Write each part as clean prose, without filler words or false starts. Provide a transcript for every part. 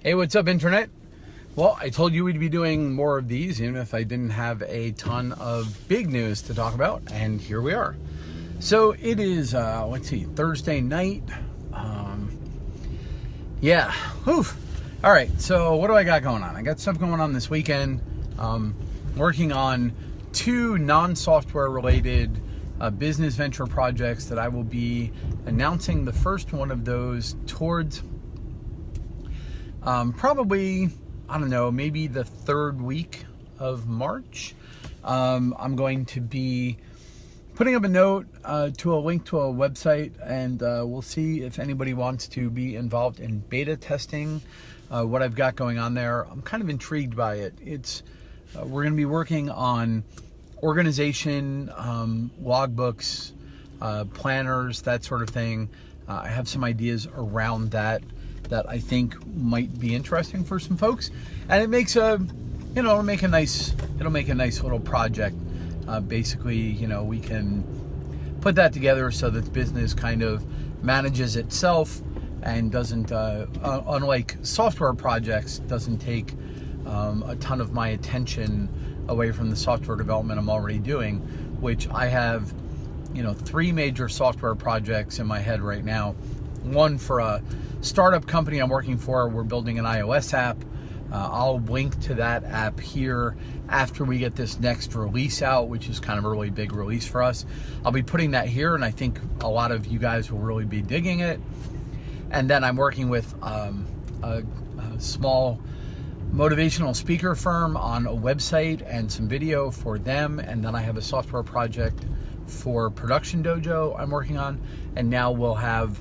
Hey, what's up, Internet? Well, I told you we'd be doing more of these, even if I didn't have a ton of big news to talk about, and here we are. So it is, Thursday night. Whew. All right, so what do I got going on? I got stuff going on this weekend. Working on two non-software related business venture projects that I will be announcing the first one of those towards probably, I don't know, maybe the third week of March. I'm going to be putting up a note to a link to a website, and we'll see if anybody wants to be involved in beta testing what I've got going on there. I'm kind of intrigued by it. It's we're going to be working on organization, logbooks, planners, that sort of thing. I have some ideas around that I think might be interesting for some folks, and it makes it'll make a nice little project. Basically, we can put that together so that the business kind of manages itself and doesn't, unlike software projects, doesn't take a ton of my attention away from the software development I'm already doing, which I have, 3 major software projects in my head right now. One for a startup company I'm working for. We're building an iOS app. I'll link to that app here after we get this next release out, which is kind of a really big release for us. I'll be putting that here, and I think a lot of you guys will really be digging it. And then I'm working with a small motivational speaker firm on a website and some video for them. And then I have a software project for Production Dojo I'm working on. And now we'll have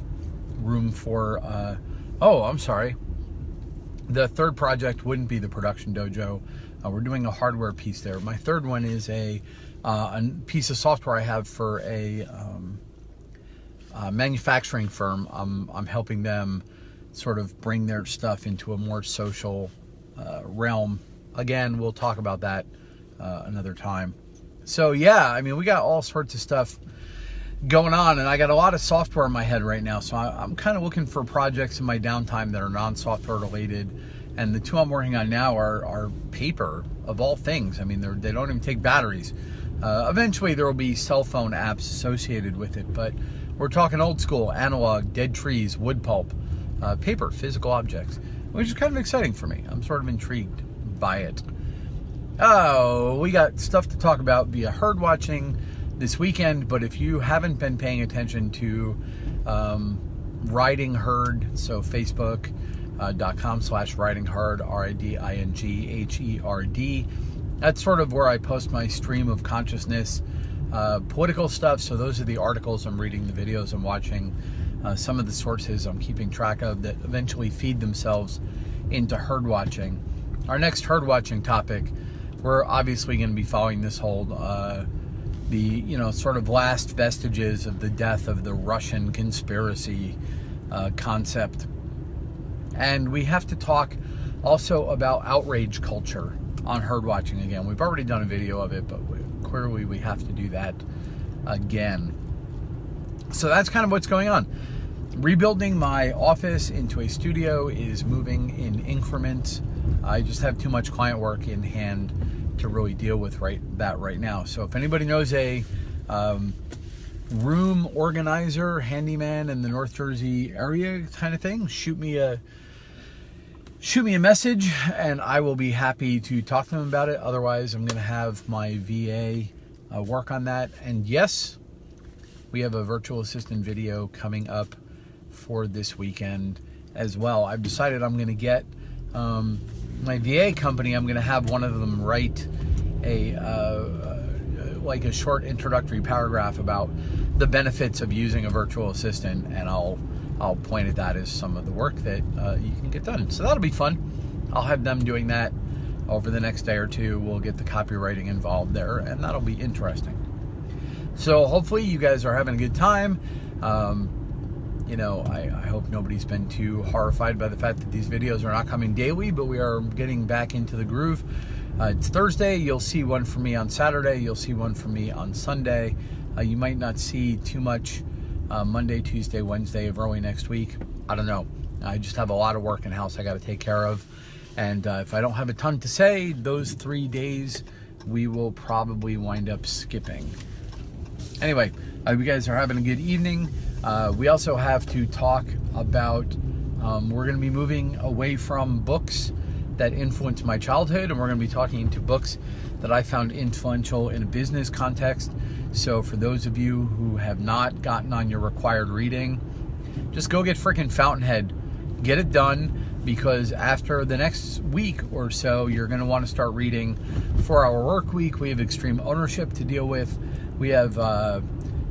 room for, the third project wouldn't be the Production Dojo. We're doing a hardware piece there. My third one is a piece of software I have for a manufacturing firm. I'm helping them sort of bring their stuff into a more social realm. Again, we'll talk about that another time. So yeah, we got all sorts of stuff going on, and I got a lot of software in my head right now, so I'm kind of looking for projects in my downtime that are non-software related, and the two I'm working on now are paper, of all things. They don't even take batteries. Eventually there will be cell phone apps associated with it, but we're talking old school, analog, dead trees, wood pulp, paper, physical objects, which is kind of exciting for me. I'm sort of intrigued by it. Oh, we got stuff to talk about via herd watching this weekend, but if you haven't been paying attention to Riding Herd, so facebook.com/ridingherd, RIDINGHERD, that's sort of where I post my stream of consciousness, political stuff. So those are the articles I'm reading, the videos I'm watching, some of the sources I'm keeping track of that eventually feed themselves into herd watching. Our next herd watching topic, we're obviously going to be following this whole the sort of last vestiges of the death of the Russian conspiracy concept. And we have to talk also about outrage culture on herd watching again. We've already done a video of it, but clearly we have to do that again. So that's kind of what's going on. Rebuilding my office into a studio is moving in increments. I just have too much client work in hand to really deal with that right now. So if anybody knows a room organizer, handyman in the North Jersey area kind of thing, shoot me a message, and I will be happy to talk to them about it. Otherwise, I'm going to have my VA work on that. And yes, we have a virtual assistant video coming up for this weekend as well. I've decided I'm going to get my VA company, I'm going to have one of them write a short introductory paragraph about the benefits of using a virtual assistant, and I'll point at that as some of the work that you can get done. So that'll be fun. I'll have them doing that over the next day or two. We'll get the copywriting involved there, and that'll be interesting. So hopefully you guys are having a good time. I hope nobody's been too horrified by the fact that these videos are not coming daily, but we are getting back into the groove. It's Thursday. You'll see one from me on Saturday. You'll see one from me on Sunday. You might not see too much Monday, Tuesday, Wednesday of early next week. I don't know. I just have a lot of work in house I got to take care of. And if I don't have a ton to say, those 3 days we will probably wind up skipping. Anyway, I hope you guys are having a good evening. We also have to talk about, we're going to be moving away from books that influenced my childhood, and we're going to be talking to books that I found influential in a business context. So for those of you who have not gotten on your required reading, just go get freaking Fountainhead. Get it done, because after the next week or so, you're going to want to start reading 4-Hour Work Week. We have Extreme Ownership to deal with. We have,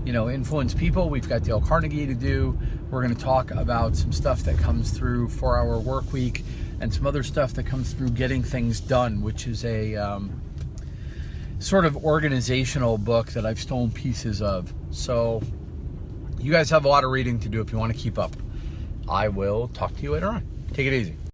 Influence People. We've got Dale Carnegie to do. We're going to talk about some stuff that comes through 4-Hour Work Week and some other stuff that comes through Getting Things Done, which is a sort of organizational book that I've stolen pieces of. So you guys have a lot of reading to do if you want to keep up. I will talk to you later on. Take it easy.